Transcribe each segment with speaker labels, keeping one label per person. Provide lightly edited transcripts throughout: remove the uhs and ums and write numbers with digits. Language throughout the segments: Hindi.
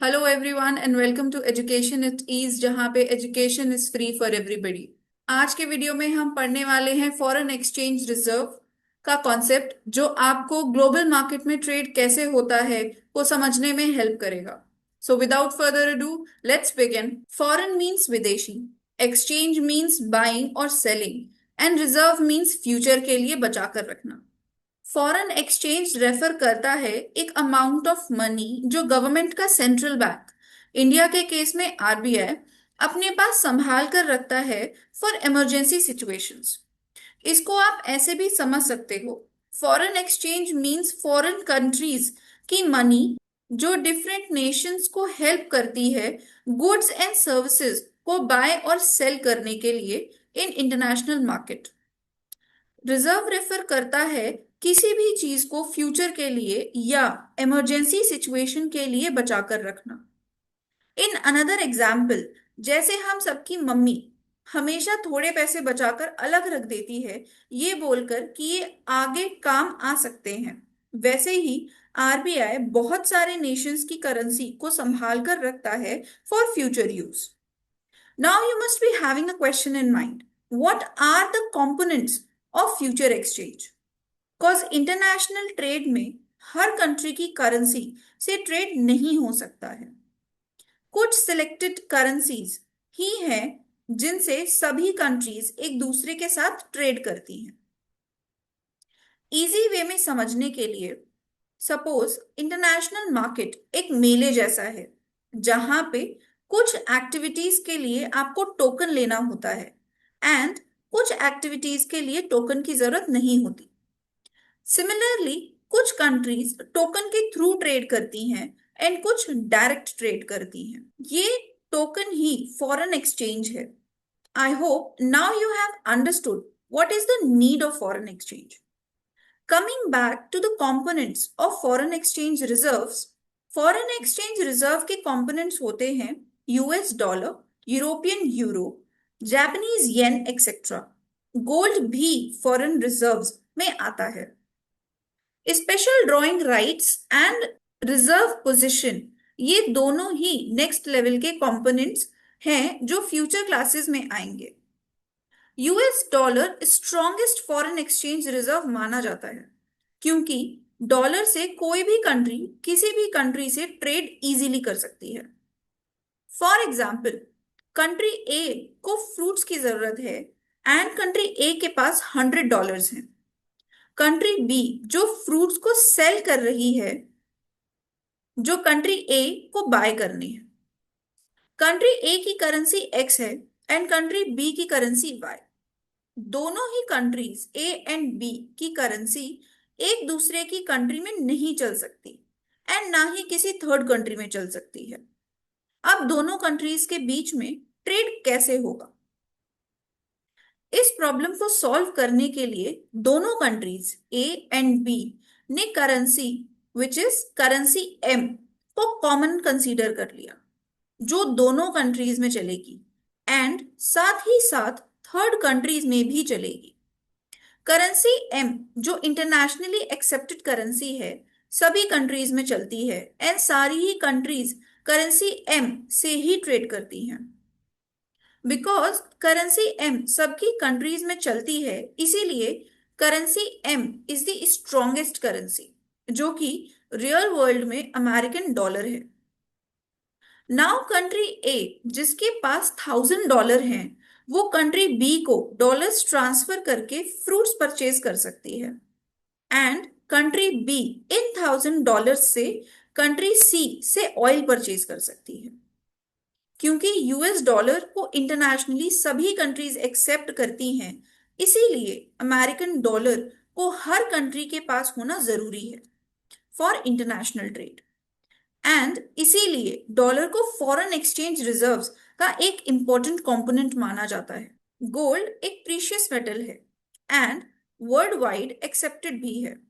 Speaker 1: Hello everyone and welcome to education it is, जहाँ पे education is free for everybody. आज के वीडियो में हम पढ़ने वाले हैं फॉरेन एक्सचेंज रिजर्व का कॉन्सेप्ट, जो आपको ग्लोबल मार्केट में ट्रेड कैसे होता है वो समझने में हेल्प करेगा। So without further ado, let's begin. Foreign means विदेशी, एक्सचेंज मीन्स बाइंग और selling, and reserve means future के लिए बचा कर रखना। फॉरेन एक्सचेंज रेफर करता है एक अमाउंट ऑफ मनी जो गवर्नमेंट का सेंट्रल बैंक, इंडिया के केस में आरबीआई, अपने पास संभाल कर रखता है फॉर इमरजेंसी सिचुएशंस। इसको आप ऐसे भी समझ सकते हो, foreign exchange means foreign countries की मनी जो डिफरेंट नेशंस को हेल्प करती है गुड्स एंड सर्विसेज को बाय और सेल करने के लिए in international market. Reserve refer करता है किसी भी चीज को फ्यूचर के लिए या इमरजेंसी सिचुएशन के लिए बचाकर रखना। इन अनदर एग्जाम्पल, जैसे हम सबकी मम्मी हमेशा थोड़े पैसे बचाकर अलग रख देती है, ये बोलकर कि ये आगे काम आ सकते हैं, वैसे ही आरबीआई बहुत सारे नेशंस की करेंसी को संभाल कर रखता है for future use. Now you must be having a question in mind. What are the components of future exchange? Because international trade में हर कंट्री की करेंसी से ट्रेड नहीं हो सकता है। कुछ सिलेक्टेड करेंसीज ही हैं जिनसे सभी कंट्रीज एक दूसरे के साथ ट्रेड करती हैं। इजी वे में समझने के लिए, सपोज इंटरनेशनल मार्केट एक मेले जैसा है जहां पे कुछ एक्टिविटीज के लिए आपको टोकन लेना होता है एंड कुछ एक्टिविटीज के लिए टोकन की जरूरत नहीं होती। सिमिलरली, कुछ कंट्रीज टोकन के थ्रू ट्रेड करती हैं एंड कुछ डायरेक्ट ट्रेड करती हैं। ये टोकन ही फॉरेन एक्सचेंज है। I hope now you have understood what is the need of foreign exchange. Coming back to the components of foreign exchange reserves, foreign exchange reserve के components होते हैं US dollar, European euro, Japanese yen etcetera. Gold भी फॉरेन रिजर्व्स में आता है। Special drawing rights and reserve position, ये दोनों ही नेक्स्ट लेवल के कंपोनेंट्स हैं जो फ्यूचर क्लासेस में आएंगे। US dollar strongest foreign exchange reserve माना जाता है क्योंकि डॉलर से कोई भी कंट्री किसी भी कंट्री से ट्रेड इजीली कर सकती है। फॉर एग्जाम्पल, कंट्री ए को फ्रूट्स की जरूरत है एंड कंट्री ए के पास $100 हैं। कंट्री बी जो फ्रूट्स को सेल कर रही है, जो कंट्री ए को बाय करनी है। कंट्री ए की करेंसी एक्स है एंड कंट्री बी की करेंसी वाई। दोनों ही कंट्रीज ए एंड बी की करेंसी एक दूसरे की कंट्री में नहीं चल सकती एंड ना ही किसी थर्ड कंट्री में चल सकती है। अब दोनों कंट्रीज के बीच में ट्रेड कैसे होगा? इस प्रॉब्लम को सॉल्व करने के लिए दोनों कंट्रीज ए एंड बी ने currency which is currency M को कॉमन कंसीडर कर लिया, जो दोनों कंट्रीज में चलेगी एंड साथ ही साथ थर्ड कंट्रीज में भी चलेगी। करेंसी एम जो इंटरनेशनली एक्सेप्टेड करेंसी है, सभी कंट्रीज में चलती है एंड सारी ही कंट्रीज करेंसी एम से ही ट्रेड करती हैं। बिकॉज करेंसी एम सबकी कंट्रीज में चलती है, इसीलिए currency M is the strongest currency, जो कि रियल वर्ल्ड में अमेरिकन डॉलर है। नाउ कंट्री ए जिसके पास $1,000 हैं, वो कंट्री बी को डॉलर्स ट्रांसफर करके फ्रूट्स परचेज कर सकती है एंड कंट्री बी इन $1,000 से कंट्री सी से ऑयल परचेज कर सकती है। क्योंकि यूएस डॉलर को इंटरनेशनली सभी कंट्रीज एक्सेप्ट करती हैं, इसीलिए अमेरिकन डॉलर को हर कंट्री के पास होना जरूरी है फॉर इंटरनेशनल ट्रेड एंड इसीलिए डॉलर को फॉरेन एक्सचेंज रिजर्व्स का एक इंपॉर्टेंट कंपोनेंट माना जाता है। गोल्ड एक प्रीशियस मेटल है एंड वर्ल्ड वाइड एक्सेप्टेड भी है।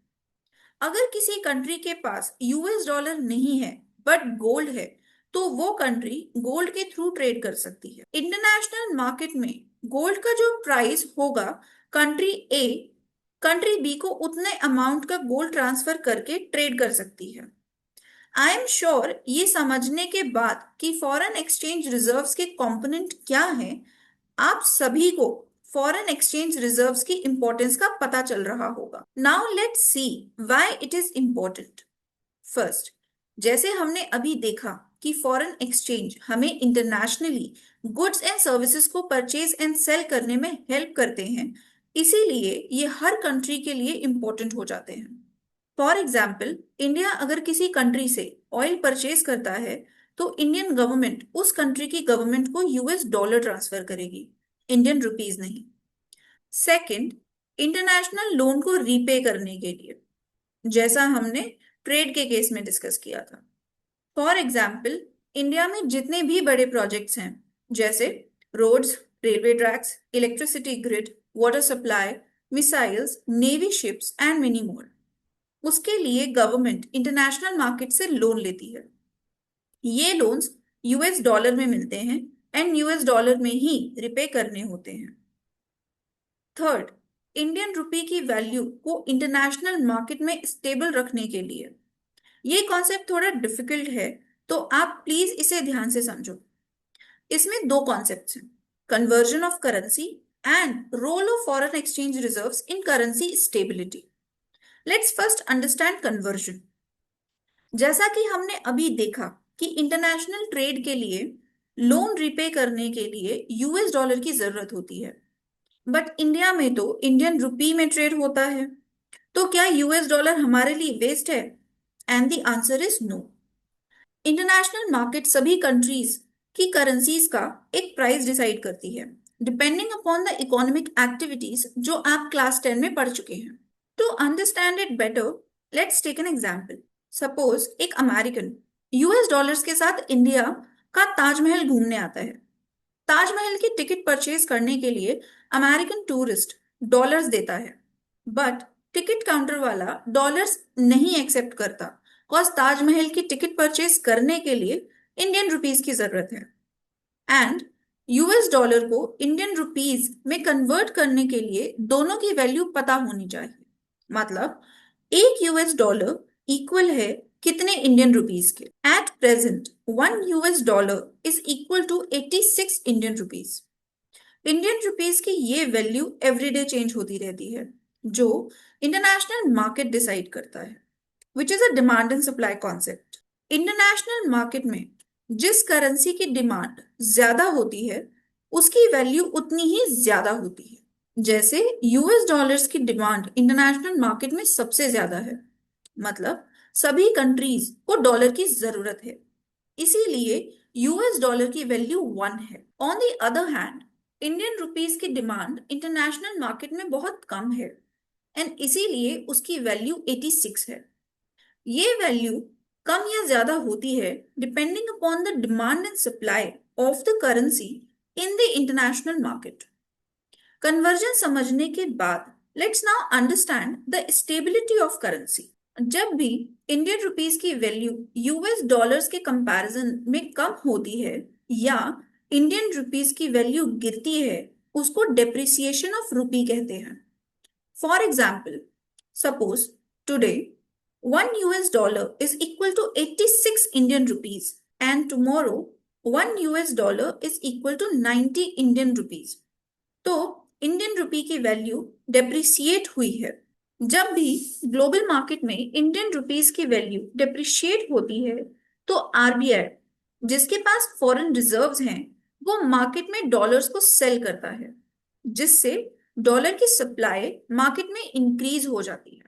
Speaker 1: अगर किसी कंट्री के पास यूएस डॉलर नहीं है बट गोल्ड है, तो वो कंट्री गोल्ड के थ्रू ट्रेड कर सकती है। इंटरनेशनल मार्केट में गोल्ड का जो प्राइस होगा, कंट्री ए कंट्री बी को उतने अमाउंट का गोल्ड ट्रांसफर करके ट्रेड कर सकती है। आई एम श्योर ये समझने के बाद कि फॉरेन एक्सचेंज रिजर्व्स के कंपोनेंट क्या हैं, आप सभी को फॉरेन एक्सचेंज रिजर्व्स की इंपॉर्टेंस का पता चल रहा होगा। Now let's see why it is important. First, जैसे हमने अभी देखा कि फॉरेन एक्सचेंज हमें इंटरनेशनली गुड्स एंड सर्विसेज को परचेज एंड सेल करने में हेल्प करते हैं, इसीलिए ये हर कंट्री के लिए इंपॉर्टेंट हो जाते हैं। फॉर एग्जाम्पल, इंडिया अगर किसी कंट्री से ऑयल परचेज करता है तो इंडियन गवर्नमेंट उस कंट्री की गवर्नमेंट को यूएस डॉलर ट्रांसफर करेगी, इंडियन रुपीज नहीं। सेकंड, इंटरनेशनल लोन को रीपे करने के लिए, जैसा हमने ट्रेड के केस में डिस्कस किया था। फॉर एग्जाम्पल, इंडिया में जितने भी बड़े प्रोजेक्ट्स हैं, जैसे roads, railway tracks, electricity grid, water supply, missiles, navy ships and many more, उसके लिए गवर्नमेंट इंटरनेशनल मार्केट से लोन लेती है। ये लोन्स यूएस डॉलर में मिलते हैं एंड यूएस डॉलर में ही रिपे करने होते हैं। थर्ड, इंडियन रुपी की वैल्यू को इंटरनेशनल मार्केट में स्टेबल रखने के लिए, ये कॉन्सेप्ट थोड़ा डिफिकल्ट है तो आप प्लीज इसे ध्यान से समझो। इसमें दो कॉन्सेप्ट्स हैं, conversion of currency and role of foreign exchange reserves in currency stability. Let's first understand conversion. जैसा कि हमने अभी देखा कि इंटरनेशनल ट्रेड के लिए लोन रिपे करने के लिए यूएस डॉलर की जरूरत होती है, बट इंडिया में तो इंडियन रुपी में ट्रेड होता है, तो क्या यूएस डॉलर हमारे लिए वेस्ट है? And the answer is no. International market सभी कंट्रीज की करेंसीज का एक प्राइस डिसाइड करती है, depending upon the economic activities जो आप क्लास 10 में पढ़ चुके हैं। To understand it better, let's take an example. Suppose एक अमेरिकन यूएस डॉलर्स के साथ इंडिया का ताजमहल घूमने आता है। ताजमहल की टिकट परचेज करने के लिए अमेरिकन टूरिस्ट डॉलर्स देता है, बट टिकट काउंटर वाला डॉलर्स नहीं एक्सेप्ट करता, कॉज ताजमहल की टिकट परचेज करने के लिए इंडियन रुपीज की जरूरत है एंड यूएस डॉलर को इंडियन रुपीज में कन्वर्ट करने के लिए दोनों की वैल्यू पता होनी चाहिए। मतलब एक यूएस डॉलर इक्वल है कितने इंडियन रुपीज के? At present 1 US dollar is equal to 86 Indian rupees. Indian rupees की ये वैल्यू एवरीडे चेंज होती रहती है, जो इंटरनेशनल मार्केट डिसाइड करता है, which is a demand and supply concept. International market में जिस करेंसी की डिमांड ज्यादा होती है उसकी वैल्यू उतनी ही ज्यादा होती है। जैसे यूएस डॉलर्स की डिमांड इंटरनेशनल मार्केट में सबसे ज्यादा है, मतलब सभी कंट्रीज को डॉलर की जरूरत है, इसीलिए यूएस डॉलर की वैल्यू 1 है। On the other hand, Indian rupees की डिमांड इंटरनेशनल मार्केट में बहुत कम है एंड इसीलिए उसकी वैल्यू 86 है। ये वैल्यू कम या ज्यादा होती है depending upon the demand and supply of the currency in the international market. Conversion समझने के बाद let's now understand the stability of currency. जब भी इंडियन रुपीस की वैल्यू यूएस डॉलर्स के कंपैरिजन में कम होती है या इंडियन रुपीस की वैल्यू गिरती है, उसको डेप्रिसिएशन ऑफ रुपी कहते हैं। For example, suppose today 1 US dollar is equal to 86 Indian rupees and tomorrow 1 US dollar is equal to 90 Indian rupees। तो इंडियन रुपी की वैल्यू डेप्रिसिएट हुई है। जब भी ग्लोबल मार्केट में इंडियन रुपीस की वैल्यू डेप्रिशिएट होती है तो आरबीआई, जिसके पास फॉरेन रिजर्व्स हैं, वो मार्केट में डॉलर्स को सेल करता है, जिससे डॉलर की सप्लाई मार्केट में इंक्रीज हो जाती है,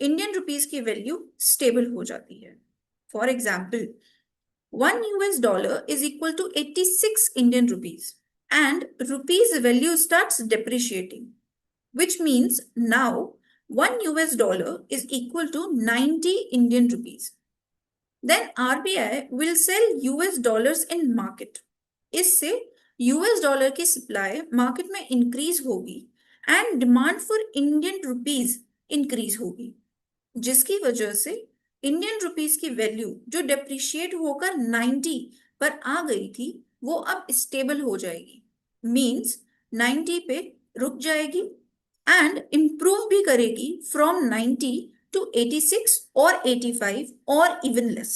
Speaker 1: इंडियन रुपीस की वैल्यू स्टेबल हो जाती है। For example, 1 US dollar is equal to 86 Indian rupees and rupees value starts depreciating, which means now 1 US dollar is equal to 90 Indian rupees. Then RBI will sell US dollars in market. इससे US डॉलर की सप्लाई मार्केट में इंक्रीज होगी and demand for Indian rupees increase होगी, जिसकी वजह से इंडियन रुपीस की वैल्यू जो डेप्रिशिएट होकर 90 पर आ गई थी वो अब स्टेबल हो जाएगी, मींस 90 पे रुक जाएगी एंड इंप्रूव भी करेगी फ्रॉम 90 to 86 और 85 और even less.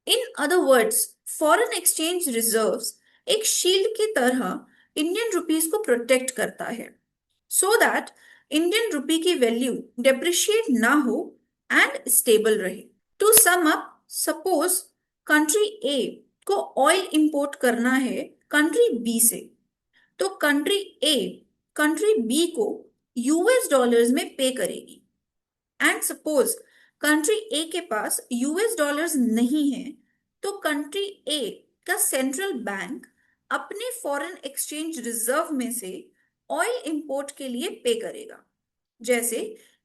Speaker 1: In other words, foreign exchange reserves एक शील्ड की तरह इंडियन रुपीस को प्रोटेक्ट करता है, सो दैट इंडियन रुपी की वैल्यू डेप्रिशिएट ना हो एंड स्टेबल रहे। To sum up, suppose country A को ऑयल इंपोर्ट करना है कंट्री बी से, तो कंट्री ए कंट्री बी को यूएस डॉलर्स में पे करेगी। एंड सपोज कंट्री ए के पास यूएस डॉलर्स नहीं है, तो कंट्री ए का सेंट्रल बैंक अपने फॉरेन एक्सचेंज रिजर्व में से ऑयल इंपोर्ट के लिए पे करेगा। जैसे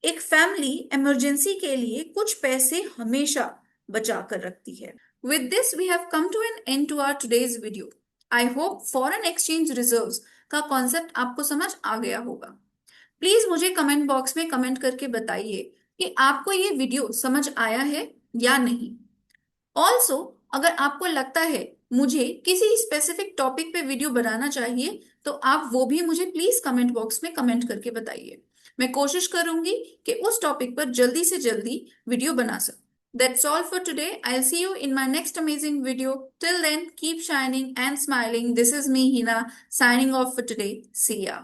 Speaker 1: एक फैमिली इमरजेंसी के लिए कुछ पैसे हमेशा बचा कर रखती है। With this we have come to an end to our today's video. I hope foreign exchange reserves का कॉन्सेप्ट आपको समझ आ गया होगा। प्लीज मुझे कमेंट बॉक्स में कमेंट करके बताइए कि आपको ये वीडियो समझ आया है या नहीं। ऑल्सो अगर आपको लगता है मुझे किसी स्पेसिफिक टॉपिक पे वीडियो बनाना चाहिए, तो आप वो भी मुझे प्लीज कमेंट बॉक्स में कमेंट करके बताइए। मैं कोशिश करूंगी कि उस टॉपिक पर जल्दी से जल्दी वीडियो बना सकूं। That's all for today. I'll see you in my next amazing video. Till then, keep shining and smiling. This is me, Hina, signing off for today. See ya.